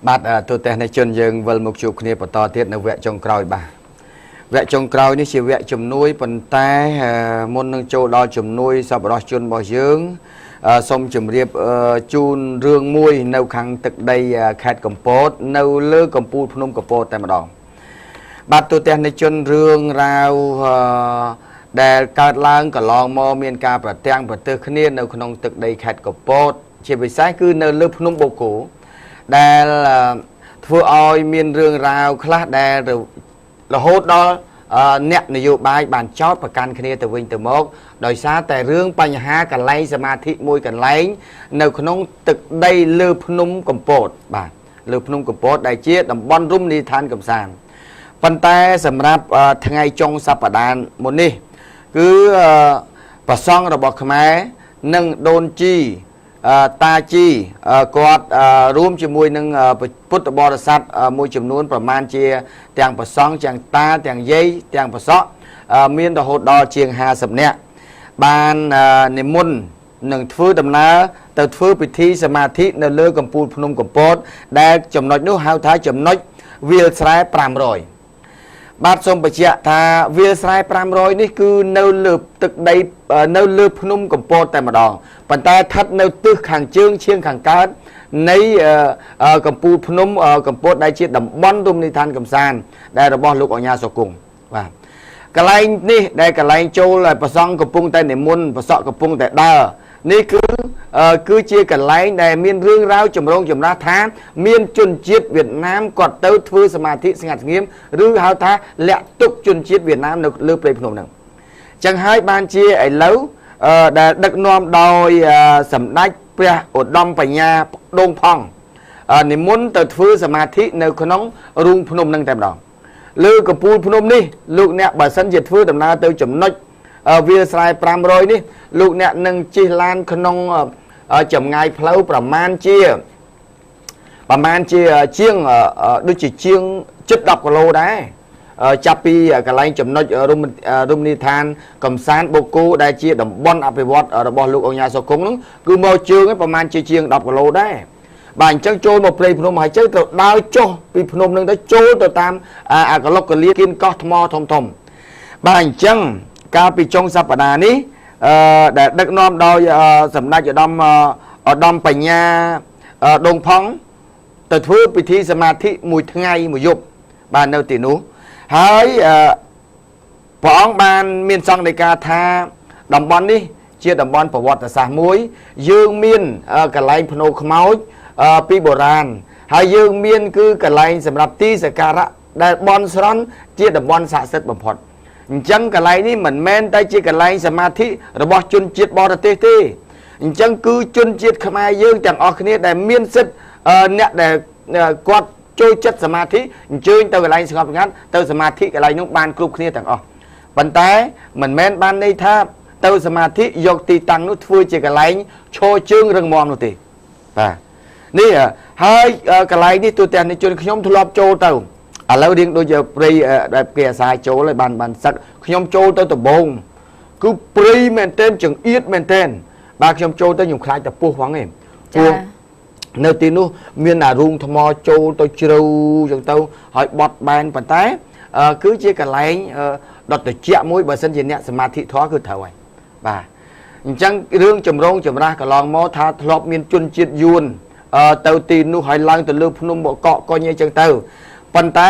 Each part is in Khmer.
បាទទូទាំងនៃជនយើងវិលមកជួបគ្នាបន្តទៀតនៅវគ្គចុងក្រោយបាទវគ្គចុងក្រោយនេះជាវគ្គជំនួយប៉ុន្តែមុននឹងចូលដល់ជំនួយសប្បុរសជនរបស់យើងសូមជម្រាបជូនរឿងមួយនៅខាងទឹកដីខេត្តកំពតនៅលើកំពូលភ្នំកំពតតែម្ដងបាទទូទាំងនៃជនរឿងរ៉ាវដែលកើតឡើងកន្លងមកមានការប្រទាំងប្រទើសគ្នានៅក្នុងទឹកដីខេត្តកំពតជាពិសេសគឺនៅលើភ្នំបូកគោដែលធ្វើឲ្យមានរឿងរ៉ាវខ្លះដែលរហូតដល់អ្នកនយោបាយបានចោទប្រកាន់គ្នាទៅវិញទៅមកដោយសារតែរឿងបញ្ហាកន្លែងសមាធិមួយកន្លែងនៅក្នុងទឹកដីលើភ្នំកំពតបាទលើភ្នំកំពតដែលជាតំបន់រមណីយដ្ឋានកំសាន្តប៉ុន្តែសម្រាប់ថ្ងៃចុងសប្តាហ៍មុននេះគឺប្រសង់របស់ខ្មែរនិងដូនជីតាជីគាត់រួមជាមួយនឹងពុទ្ធបរិស័ទមួយចំនួនប្រមាណជាទាំងប្រសង់ទាំងតាទាំងយាយទាំងប្រសក់មានរហូតដល់ជាង50នាក់បាននិមន្តនឹងធ្វើដំណើរទៅធ្វើពិធីសមាធិនៅលើកំពូលភ្នំកំពតដែលចំណុចនោះហៅថាចំណុចវាលស្រែ500បាទសូមបញ្ជាក់ថាវាលស្រែ500នេះគឺនៅលើទឹកដីនៅលើភ្នំកំពតតែម្ដងប៉ុន្តែស្ថិតនៅទិសខាងជើងឈៀងខាងកើតនៃកំពូលភ្នំកំពតដែលជាតំបន់រមណីយដ្ឋានកំសាន្តដែលរបស់លោកអញ្ញាសុគង្គបាទកន្លែងនេះដែលកន្លែងចូលប្រសង់កំពុងតែនិមន្តប្រសក់កំពុងតែដើរនេះគឺជាកន្លែងដែលមានរឿងរ៉ាវចម្រូងចម្រាសថាមានជនជាតិវៀតណាមគាត់ទៅធ្វើសមាធិស្ងាត់ស្ងៀមឬហៅថាលាក់ទុកជនជាតិវៀតណាមនៅលើព្រៃភ្នំហ្នឹងចឹងហើយបានជាឥឡូវដែលដឹកនាំដោយសម្ដេចព្រះឧត្តមបញ្ញាដងផង់និមន្តទៅធ្វើសមាធិនៅក្នុងរូងភ្នំហ្នឹងតែម្ដងលើកំពូលភ្នំនេះលោកអ្នកបើសិនជាធ្វើដំណើរទៅចំណុចវាលស្រែ500នេះលោកអ្នកនឹងជិះឡានក្នុងចម្ងាយផ្លូវប្រមាណជាជាងដូចជាជាង10 គីឡូដែរចាប់ពីកន្លែងចំណុចរមណីយដ្ឋានកំសាន្តបូកគោដែលជាតំបន់អភិវឌ្ឍរបស់លោកអញ្ញាសុគង្គហ្នឹងគឺមកជើងប្រមាណជាជាង10 គីឡូដែរបាទអញ្ចឹងចូលមកព្រៃភ្នំហើយទៅដើរចុះពីភ្នំហ្នឹងទៅចូលទៅតាមអាកឡុកកលៀគៀនកោះថ្មធំបាទអញ្ចឹងកាលពីចុងសប្តាហ៍នេះដែលដឹកនាំដោយសម្ដេចឧត្តមបញ្ញាដងផង់ទៅធ្វើពិធីសមាធិមួយថ្ងៃមួយយប់បាទនៅទីនោះហើយព្រះអង្គបានមានសង្ឃដីកាថាតំបន់នេះជាតំបន់ប្រវត្តិសាស្ត្រមួយយើងមានកន្លែងភ្នោខ្មោចពីបុរាណហើយយើងមានគឺកន្លែងសម្រាប់ទីសក្ការៈដែលបន់ស្រន់ជាតំបន់ស័ក្តិសិទ្ធិបំផុតអញ្ចឹងកន្លែងនេះមិនមែនតែជាកន្លែងសមាធិរបស់ជនជាតិបរទេសទេអញ្ចឹងគឺជនជាតិខ្មែរយើងទាំងអស់គ្នាដែលមានសិទ្ធិអ្នកដែលគាត់ចូលចិត្តសមាធិអញ្ជើញទៅកន្លែងស្ងប់ស្ងាត់ទៅសមាធិកន្លែងនោះបានគ្រប់គ្នាទាំងអស់ប៉ុន្តែមិនមែនបានន័យថាទៅសមាធិយកទីតាំងនោះធ្វើជាកន្លែងឈរជើងរឹងមាំនោះទេបាទនេះហើយកន្លែងនេះទូទាំងជនខ្ញុំធ្លាប់ចូលទៅឥឡូវរៀងដូចព្រៃដែលគេអាសាចូលហើយបានសឹកខ្ញុំចូលទៅដំបងគឺព្រៃមែនទែនចង្អៀតមែនទែនបាទខ្ញុំចូលទៅខ្ញុំខ្លាចតែពោះផងឯងពោះនៅទីនោះមានអារូងថ្មចូលទៅជ្រៅចឹងទៅហើយបត់បែនប៉ុន្តែគឺជាកន្លែងដុតត្រជាក់មួយបើសិនជាអ្នកសមាធិធម៌គឺត្រូវហើយបាទអញ្ចឹងរឿងចម្រូងចម្រាសកន្លងមកថាធ្លាប់មានជនជាតិយួនទៅទីនោះហើយឡើងទៅលើភ្នំបកកកុញអីចឹងទៅប៉ុន្តែ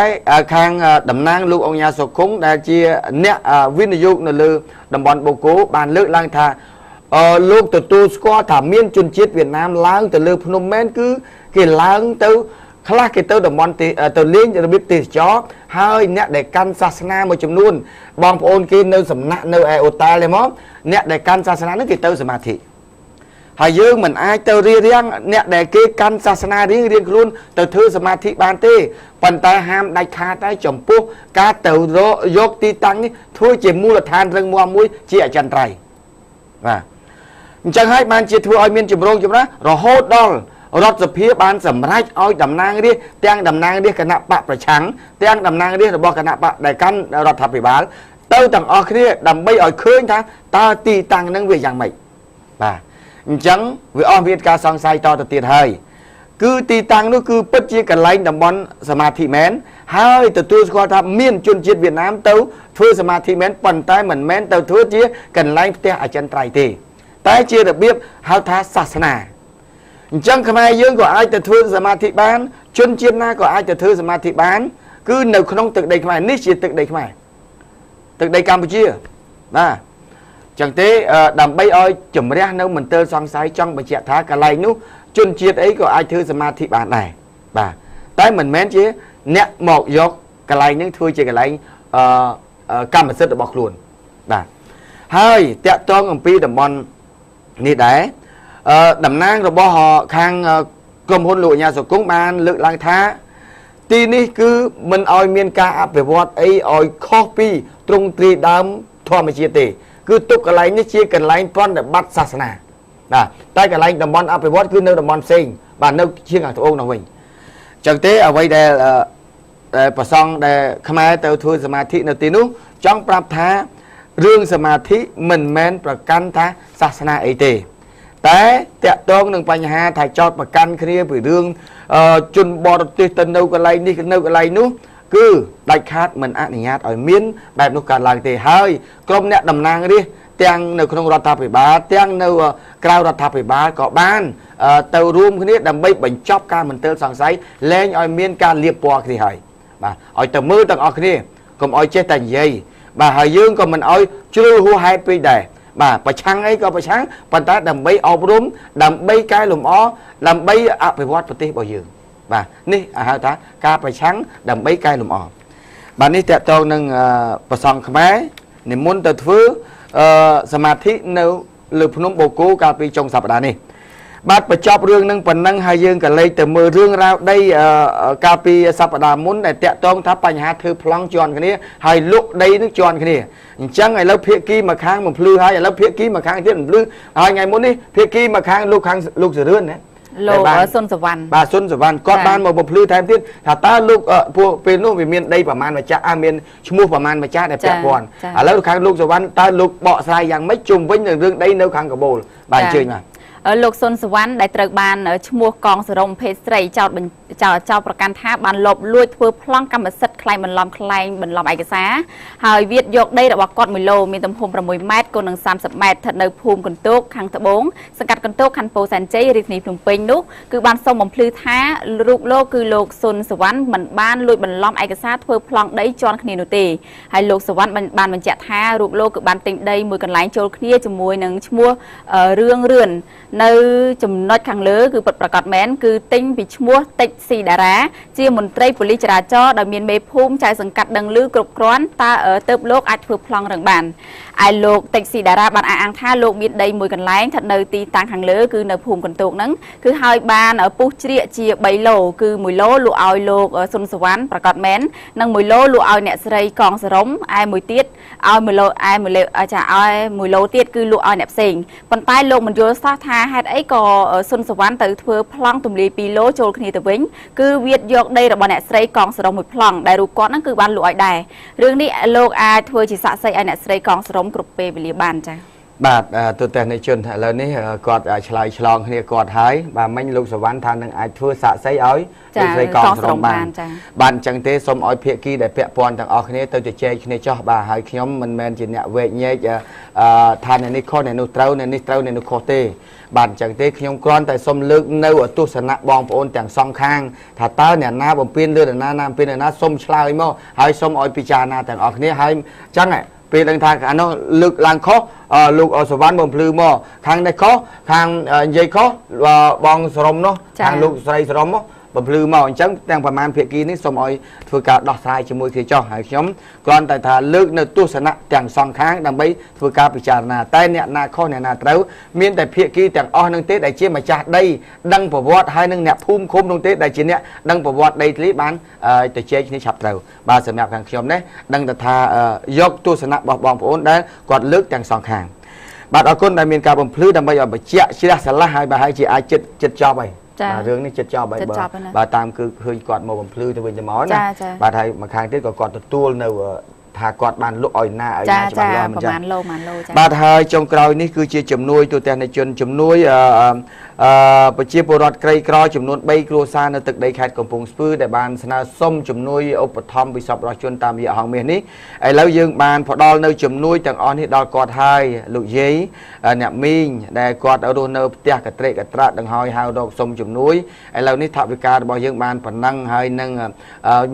ខាងតំណាងលោកអញ្ញាសុគង្គដែលជាអ្នកវិនិយោគនៅលើតំបន់បូកគោបានលើកឡើងថាលោកទទួលស្គាល់ថាមានជនជាតិវៀតណាមឡើងទៅលើភ្នំមែនគឺគេឡើងទៅខ្លះគេទៅតំបន់ទៅលេងរបៀបទេសចរហើយអ្នកដែលកាន់សាសនាមួយចំនួនបងប្អូនគេនៅសំណាក់នៅឯអូតាល់ទេមកអ្នកដែលកាន់សាសនានោះគេទៅសមាធិហើយយើងមិនអាចទៅរៀងអ្នកដែលគេកាន់សាសនារៀងខ្លួនទៅធ្វើសមាធិបានទេប៉ុន្តែហាមដាច់ខាតតែចំពោះការទៅយកទីតាំងនេះធ្វើជាមូលដ្ឋានរឹងមាំមួយជាអចិន្ត្រៃយ៍បាទអញ្ចឹងហើយបានជាធ្វើឲ្យមានចម្រូងចម្រាសរហូតដល់រដ្ឋសភាបានសម្រេចឲ្យតំណាងរាស្ត្រទាំងតំណាងរាស្ត្រគណៈបកប្រឆាំងទាំងតំណាងរាស្ត្ររបស់គណៈបកដែលកាន់រដ្ឋាភិបាលទៅទាំងអស់គ្នាដើម្បីឲ្យឃើញថាតើទីតាំងនឹងវាយ៉ាងម៉េចបាទអញ្ចឹងវាអស់មានការសង្ស័យតទៅទៀតហើយ cứ tì tăng nó cứ bất chia cả lạnh đầm bón Samadhi mến hai từ tôi có tham miền chuyên chiết Việt Nam tấu thưa Samadhi mến phần tay mình mến tấu thưa chia cần lạnh te ở chân trái thì tái chia được biết hao tha sasana chẳng không ai dương của ai từ thưa Samadhi bán chuyên chiết na của ai từ thưa Samadhi bán cứ nếu không tự đây không ai nít chỉ tự đây không ai tự đây Campuchia à chẳng thế đầm bay ơi chùm ra đâu mình tơ xoang sái trong bài chạy thá cả lạnh nú chuyên chiết ấy của ai thưa Samadhi bán này bà tái mình mến chứ nè một dọc cái này những thui chỉ cái này cam mà rất bọc luôn bà hai tẹt to ngầm pi đầm bon nị đấy đầm nang rồi bỏ họ khang cầm hôn lụa nhà sổ cúng ban lự lang thá ti ní cứ mình oi miên ca áp về vót ấy oi copy trung tri đám thua mà chia tỉ cứ tục cái này ní chia cái này con để bắt sasana nè tay cái này đầm bon áp về vót cứ nơi đầm bon sinh và nơi chia ngàn thủ ông nào mình chẳng thế ở đây để bà xong để khám ai tàu thua Samadhi nào tí nú trong prap thá rương Samadhi mình men và căn thá sasana ấy tì té tẹt tôn nâng bánh hà thải chọt và căn kia bởi rương chun bò tuyệt tân đâu cái này đi cái này nú cứ đại khát mình ăn nhạt ở miến bẹp nó cả làng tì hơi công nẹ đầm nang đi tiếng nơi không rọt thạp phải bá tiếng nơi cao rọt thạp phải bá có ban tàu room cái này đầm bay bánh chóc ca mình tơ sáng sáy lên ở miên ca liệp bò thì hỏi bà ở tầm mưa tầng ở cái này còn ở trên tầng dây bà hải dương còn mình ở chưa hú hai pi đề bà chăng ấy có bà sáng bàn ta đầm bay ở room đầm bay cái lùm ó đầm bay áp phải vót tí bao dương bà ní hai ta ca bà sáng đầm bay cái lùm ó bà ní tẹt to nâng bà xong khmé niệm muốn từ thứ Samadhi nếu lực nông bồ cố cà phê trong sạp đá này bát bà chọc rương nâng phần nâng hai dương cả lấy từ mưa rương ra đây cà phê sạp đá muốn để tẹt tôn tháp bánh hát thư plong tròn cái này hai lúc đây nước tròn cái này chẳng ngày lớp phía kia mà khang một lư hai lớp phía kia mà khang thiết một lư hai ngày muốn đi phía kia mà khang lúc rửa rươn đấy lô ở Xuân Sở Văn bà Xuân Sở Văn con ban một lư thêm thiết thà ta lúc bên lúc về miền đây bà man mà cha miền mua bà man mà cha đẹp đẹp còn lớp khang lúc Sở Văn ta lúc bọ sai dạng mấy chùm với những rương đây nấu khang cả bồ bà chơi mà ở lục Xuân Sở Văn đại trực ban ở mua con sờ rồng phê sậy chàoประกัน tháp ban lộp lui thưa plong cam sật khai mình làm ai cái xá hỏi Việt dọc đây là bọc con 10 lôมีตำ phùm 6 mét còn nâng 30 mét thật nơi phùm còn tốt hàng thứ 4 สังกัดกันโต๊ะคันโปแซนเจรินีพนมเปญนุคือบ้านส่งบ่มพลือท้าลูกโลคือโลกซุนสวรรค์เหมือนบ้านลุยบรรล้อมไอกระซาเพื่อพลองได้จอนคณีนุตีให้โลกสวรรค์บ้านมันจะท้าลูกโลคือบ้านติงได้มือกันไหลโจลคณีจมวยหนึ่งชั่วเรื่องเรือนในจมน้อยขังเลือคือประกอบแม้นคือติงปิชั่วติสีดาราเจียมนตรีปุริจราจรดำเนินเมภูมิใจสังกัดดังลือกรุบกร้อนตาเติบโลกอาจเพื่อพลองรังบานไอโลกติสีดาราบ้านอ่างท่าโลกมีได้มือกันไหลถัดในตีต่างขังเลือคือในภูมิกันตกนั้นคือหอยบานปูเจียเจียใบโลคือมวยโลลูออยโลกสุนสวรรค์ประกอบแม้นนั่งมวยโลลูออยเนี่ยสไลกองสรมไอมวยเตี้ยออยมวยโลไอมวยเลอาจจะออยมวยโลเตี้ยคือลูออยเนี่ยเสียงปันใต้โลกมันโยนซาทาให้ไอก่อสุนสวรรค์ตื่นเพื่อพลังตุ่มลีปีโลโจลคณีตะวิ้งคือเวียดยกได้ระบเนี่ยสไลกองสรมมวยพลังได้รูก้อนนั่นคือบ้านลูออยได้เรื่องนี้โลกอาเพื่อจิตสะใส่ไอเนี่ยสไลกองสรมกรุบเปย์ไปเรียบานจ้ะบาดตัวแต่ในชนแล้วนี่กอดฉลายฉลองเนี่ยกอดหายบาไม่ลูกสวรรค์ทางนึงไอ้ทั่วสะไซอ้อยใส่กองสรมบานจังเตสมอ้อยเพียกี้ได้เพียปอนทางออกเนี่ยตัวจะเจคเนี่ยจ่อบาหายขยมมันแมนจีเนี่ยเวทเนี่ยจะทานในนิโคในนุเต้าในนิเต้าในนุโคเตบานจังเตขยมกรอนแต่สมลึกเนื้อตุสนะบองปนแต่งซองข้างถ้าเต้าเนี่ยหน้าบ่มเปลี่ยนเลือดหน้าน้ำเปลี่ยนหน้าส้มชลายมั่วหายส้มอ้อยปิจานาแต่งออกเนี่ยหายจังไงเป็นทางการน้องลึกลางข้อลูกอสวรรค์บนพลือมอทางในข้อทางใหญ่ข้อบองสรมเนาะทางลูกใส่สรมเนาะบนพลือมอจังแต่งประมาณเพียกี้นี่สมอ้อยฝึกการดอกทรายจมูกที่จ่อหายช้ำก่อนแต่ถ้าลึกในตู้สนะแต่งซองค้างดังไปฝึกการพิจารณาแต่เนี่ยนาข้อเนี่ยนาเต้ามีแต่เพียกี้แต่งอ้อนึงเตะได้เชี่ยมาจากได้ดังประวัติให้นึงเนี่ยพุ่มคมนึงเตะได้เชี่ยเนี่ยดังประวัติได้ที่บ้านแต่เชี่ยนี่ฉับเต้าบาสมัยการช้ำเนี่ยดังแต่ถ้ายกตู้สนะบองผลได้กอดลึกแต่งซองค้างบาดเอาคนได้มีการบ่มพลือดังไปเอาไปเชี่ยชิดาสละหายไปให้เชี่ยจิตจ่อไปเรื่องนี้จะจ่อไปบาตามคือเคยกอดมาบ่มพลือตัวเป็นจะหมอนะบาไทยมาค้างที่กอดตัวเนื้อ ថាគាត់បានលក់ឲ្យណាឲ្យណាច្បាស់លាស់មិនចឹង ប្រហែលឡូចា បាទហើយចុងក្រោយនេះគឺជាជំនួយទូទាំងនៃជនជំនួយប្រជាពលរដ្ឋក្រីក្រចំនួន3គ្រួសារនៅទឹកដីខេត្តកំពង់ស្ពឺដែលបានស្នើសុំជំនួយឧបត្ថម្ភពីសប្បុរសជនតាមរយៈហងមាសនេះឥឡូវយើងបានផ្ដល់នៅជំនួយទាំងអស់នេះដល់គាត់ហើយលោកយាយអ្នកមីងដែលគាត់រស់នៅផ្ទះកត្រេកកត្រាក់ដង្ហើយហៅរកសុំជំនួយឥឡូវនេះថវិការបស់យើងបានប៉ុណ្ណឹងហើយនឹង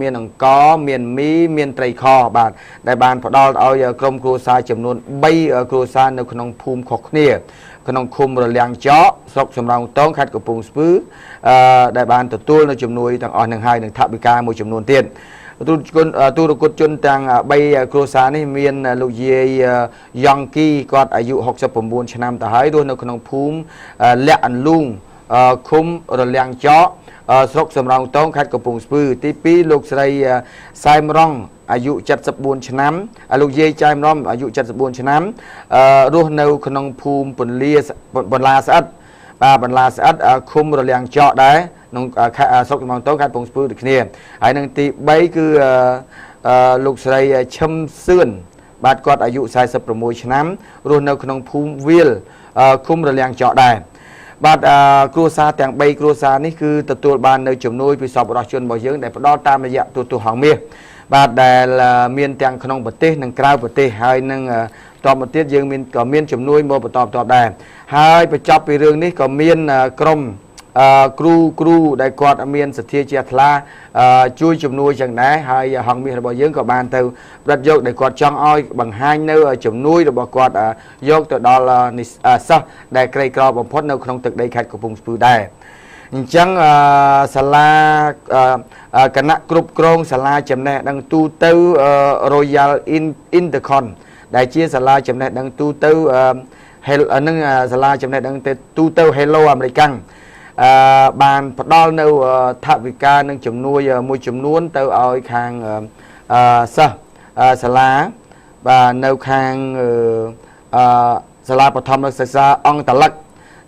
មានអង្ករមានមីមានត្រីខបាទដែលបានផ្ដល់ឲ្យក្រុមគ្រួសារចំនួន3គ្រួសារនៅក្នុងភូមិខុសគ្នាក្នុងឃុំរលៀងចកស្រុកសំរោងទងខេត្តកំពង់ស្ពឺដែលបានទទួលនៅជំនួយទាំងអស់នឹងហើយនឹងថវិកាមួយចំនួនទៀតទូរគតជនទាំង3គ្រួសារនេះមានលោកយាយយ៉ងគីគាត់អាយុ69ឆ្នាំទៅហើយរស់នៅក្នុងភូមិលាក់អន្លូងឃុំរលៀងចកស្រុកសំរោងទងខេត្តកំពង់ស្ពឺទី2លោកស្រីសែមរងអាយុ74ឆ្នាំលោកយាយចែមរំអាយុ74ឆ្នាំរស់នៅក្នុងភូមិបន្លាស្អិតបាទបន្លាស្អិតឃុំរលៀងចកដែរក្នុងស្រុកសំរោងទងខេត្តកំពង់ស្ពឺដូចគ្នាហើយនឹងទី3គឺលោកស្រីឈឹមសឿនបាទគាត់អាយុ46ឆ្នាំរស់នៅក្នុងភូមិវាលឃុំរលៀងចកដែរបាទគ្រួសារទាំង3គ្រួសារនេះគឺទទួលបាននៅជំនួយពីសប្បុរសជនរបស់យើងដែលផ្ដល់តាមរយៈទូរទស្សន៍ហងមាសបាទដែលមានទាំងក្នុងប្រទេសនិងក្រៅប្រទេសហើយនឹងតបមកទៀតយើងមានជំនួយមកបន្តដែរហើយបញ្ចប់ពីរឿងនេះក៏មានក្រុមគ្រូដែលគាត់មានសទ្ធាជ្រះថ្លាជួយជំនួយចឹងដែរហើយហងមាសរបស់យើងក៏បានទៅផ្ដិតយកដែលគាត់ចង់ឲ្យបង្ហាញនៅជំនួយរបស់គាត់យកទៅដល់សិស្សដែលក្រីក្របំផុតនៅក្នុងទឹកដីខេត្តកំពង់ស្ពឺដែរអញ្ចឹងសាលាគណៈគ្រប់គ្រងសាលាចំណេះដឹងទូទៅ Royal Intercon ដែលជាសាលាចំណេះដឹងទូទៅនឹងសាលាចំណេះដឹងទូទៅ Hello American បានផ្ដល់នៅថវិកានិងជំនួយមួយចំនួនទៅឲ្យខាងសិស្សសាលាបាទនៅខាងសាលាបឋមសិក្សាអង្គតលិក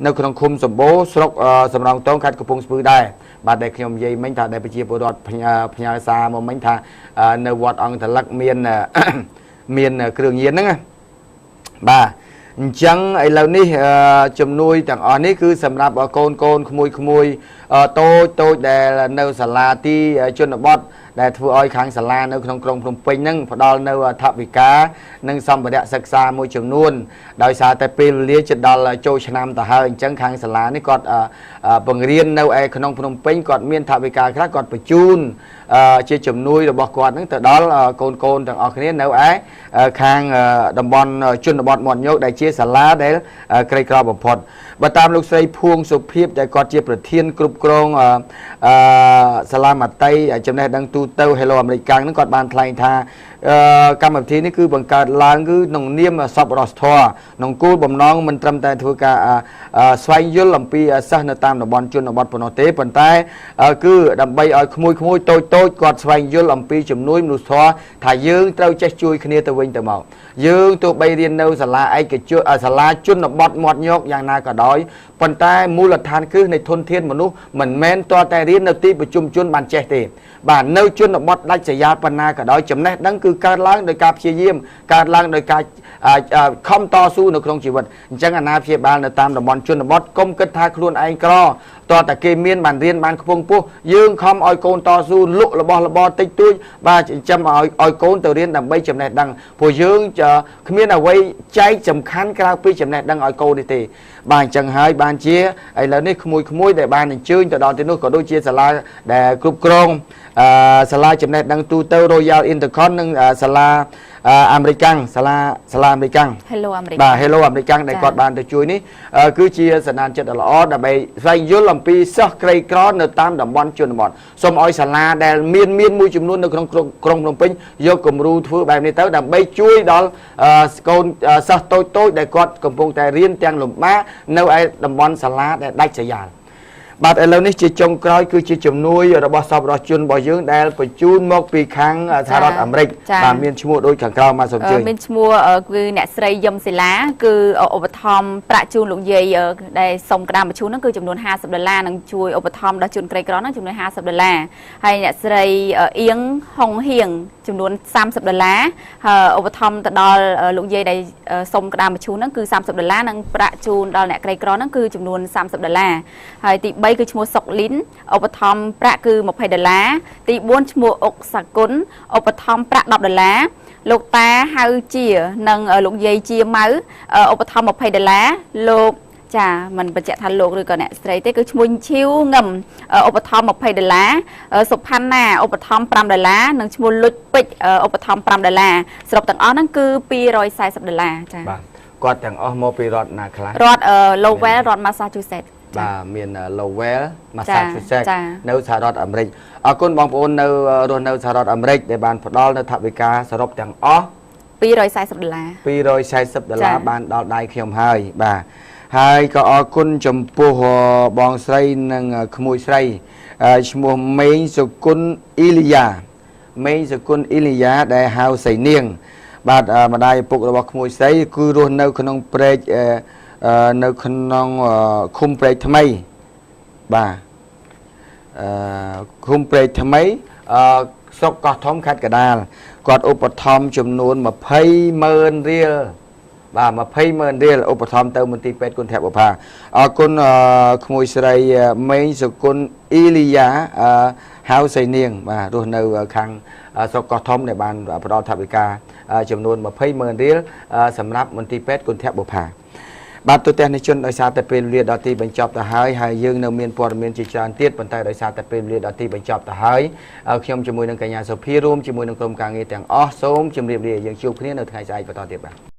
នៅក្នុងឃុំសម្បូរស្រុកសំរោងទងខេត្តកំពង់ស្ពឺដែរបាទដែលខ្ញុំនិយាយមិញថាដែលប្រជាពលរដ្ឋផ្ញើសារមកមិញថានៅវត្តអង្គតលិកមានគ្រឿងញៀនហ្នឹងបាទអញ្ចឹងឥឡូវនេះជំនួយទាំងអស់នេះគឺសម្រាប់កូនក្មួយតូចដែលនៅសាលាទីជនបទដែលធ្វើឲ្យខាងសាលានៅក្នុងក្រុងភ្នំពេញហ្នឹងផ្ដល់នៅថវិកានិងសម្ភារៈសិក្សាមួយចំនួនដោយសារតែពេលវេលាជិតដល់ចូលឆ្នាំទៅហើយអញ្ចឹងខាងសាលានេះគាត់បង្រៀននៅឯក្នុងភ្នំពេញគាត់មានថវិកាខ្លះគាត់បញ្ជូនជាជំនួយរបស់គាត់ហ្នឹងទៅដល់កូនទាំងអស់គ្នានៅឯខាងតំបន់ជនបទមាត់ញោកដែលជាសាលាដែលក្រីក្របំផុតបើតាមលោកស្រីភួងសុភាពដែលគាត់ជាប្រធានគ្រប់គ្រងសាលាមត្តេយ្យចំណេះដឹងទូទៅ Hello American ហ្នឹងគាត់បានថ្លែងថាកម្មវិធីនេះគឺបង្កើតឡើងគឺក្នុងនាមសប្បុរសធម៌ក្នុងគោលបំណងមិនត្រឹមតែធ្វើការស្វែងយល់អំពីសិស្សនៅតាមតំបន់ជនបទប៉ុណ្ណោះទេប៉ុន្តែគឺដើម្បីឲ្យក្មួយតូចគាត់ស្វែងយល់អំពីជំនួយមនុស្សធម៌ថាយើងត្រូវចេះជួយគ្នាទៅវិញទៅមកយើងទោះបីរៀននៅសាលាឯកជនសាលាជនបទមាត់ញោកយ៉ាងណាក៏ដោយប៉ុន្តែមូលដ្ឋានគ្រឹះនៃធនធានមនុស្សមិនមែនតតែរៀននៅទីប្រជុំជនបានចេះទេបាទនៅជនបទដាច់ស្រយាលប៉ុណ្ណាក៏ដោយចំណេះដឹងគឺកើតឡើងដោយការព្យាយាមកើតឡើងដោយការខំតស៊ូនៅក្នុងជីវិតអញ្ចឹងអាណាព្យាបាលនៅតាមតំបន់ជនបទកុំគិតថាខ្លួនឯងក្រតតែគេមានបានរៀនបានខ្ពង់ពោះយើងខំឲ្យកូនតស៊ូលក់របស់របរតិចតួចបាទចិញ្ចឹមឲ្យកូនទៅរៀនដើម្បីចំណេះដឹងព្រោះយើងគ្មានអ្វីចែកសំខាន់ក្រៅពីចំណេះដឹងឲ្យកូននេះទេបាទអញ្ចឹងហើយបានជាឥឡូវនេះក្មួយដែលបានអញ្ជើញទៅដល់ទីនោះក៏ដូចជាសាលាដែលគ្រប់គ្រងសាលាចំណេះដឹងទូទៅ Royal Intercon និងសាលាអាមេរិកាំងសាលាអាមេរិកាំង Hello American បាទ Hello American ដែលគាត់បានទៅជួយនេះគឺជាសន្តានចិត្តដ៏ល្អដើម្បីស្វែងយល់អំពីសិស្សក្រីក្រនៅតាមតំបន់ជនបទសូមឲ្យសាលាដែលមានមួយចំនួននៅក្នុងក្រុងភ្នំពេញយកគំរូធ្វើបែបនេះទៅដើម្បីជួយដល់កូនសិស្សតូចដែលគាត់កំពុងតែរៀនទាំងលំបាកនៅឯតំបន់សាលាដែលដាច់ស្រយាល បាទឥឡូវនេះជាចុងក្រោយគឺជាជំនួយរបស់សប្បុរសជនរបស់យើងដែលបញ្ជូនមកពីខាងសហរដ្ឋអាមេរិកបាទមានឈ្មោះដូចខាងក្រោមមកសូមជឿមានឈ្មោះគឺអ្នកស្រីយឹមសិលាគឺឧបត្ថម្ភប្រាក់ជូនលោកយាយដែលសុំក្តាមបញ្ជូនហ្នឹងគឺចំនួន$50និងជួយឧបត្ថម្ភដល់ជនក្រីក្រហ្នឹងចំនួន$50ហើយអ្នកស្រីអៀងហុងហៀងចំនួន$30ហើយឧបត្ថម្ភទៅដល់លោកយាយដែលសុំក្តាមបញ្ជូនហ្នឹងគឺ$30និងប្រាក់ជូនដល់អ្នកក្រីក្រហ្នឹងគឺចំនួន$30ហើយទី3គឺឈ្មោះសុកលីនឧបត្ថម្ភប្រាក់គឺ$20ទី4ឈ្មោះអុកសាគុណឧបត្ថម្ភប្រាក់$10លោកតាហៅជានិងលោកយាយជាម៉ៅឧបត្ថម្ភ$20លោកចាមិនបញ្ជាក់ថាលោកឬក៏អ្នកស្រីទេគឺឈ្មោះឈីវងឹមឧបត្ថម្ភ$20សុផាន់ណាឧបត្ថម្ភ$5និងឈ្មោះលុចពេជ្រឧបត្ថម្ភ$5សរុបទាំងអស់ហ្នឹងគឺ$240ចាបាទគាត់ទាំងអស់មកពីរដ្ឋណាខ្លះរដ្ឋ Lowell រដ្ឋ Massachusetts បាទមាន Lowell Massachusetts នៅសហរដ្ឋអាមេរិកអរគុណបងប្អូននៅរស់នៅសហរដ្ឋអាមេរិកដែលបានផ្ដល់នៅថវិកាសរុបទាំងអស់$240បានដល់ដៃខ្ញុំហើយបាទហើយក៏អរគុណចំពោះបងស្រីនិងក្មួយស្រីឈ្មោះមេងសុគន្ធអ៊ីលីយ៉ាមេងសុគន្ធអ៊ីលីយ៉ាដែលហៅសៃនាងបាទម្ដាយឪពុករបស់ក្មួយស្រីគឺរស់នៅក្នុងព្រែកនៅក្នុងឃុំព្រែកថ្មីបាទឃុំព្រែកថ្មីស្រុកកោះធំខេត្តកណ្ដាលគាត់ឧបត្ថម្ភចំនួន$20,000រៀលបាទ$20,000រៀលឧបត្ថម្ភទៅមន្ទីរពេទ្យគុណធបុប្ផាអរគុណក្មួយស្រីមេងសុគន្ធអ៊ីលីយ៉ាហៅសៃនាងបាទរស់នៅខាងស្រុកកោះធំដែលបានផ្ដល់ថវិកាចំនួន$20,000រៀលសម្រាប់មន្ទីរពេទ្យគុណធបុប្ផាបាទទូទាំងនេះជនដោយសារតែពេលវេលាដល់ទីបញ្ចប់ទៅហើយយើងនៅមានព័ត៌មានជាច្រើនទៀតប៉ុន្តែដោយសារតែពេលវេលាដល់ទីបញ្ចប់ទៅហើយខ្ញុំជាមួយនឹងកញ្ញាសុភារួមជាមួយនឹងក្រុមការងារទាំងអស់សូមជម្រាបលាយើងជួបគ្នានៅថ្ងៃស្អែកបន្តទៀតបាទ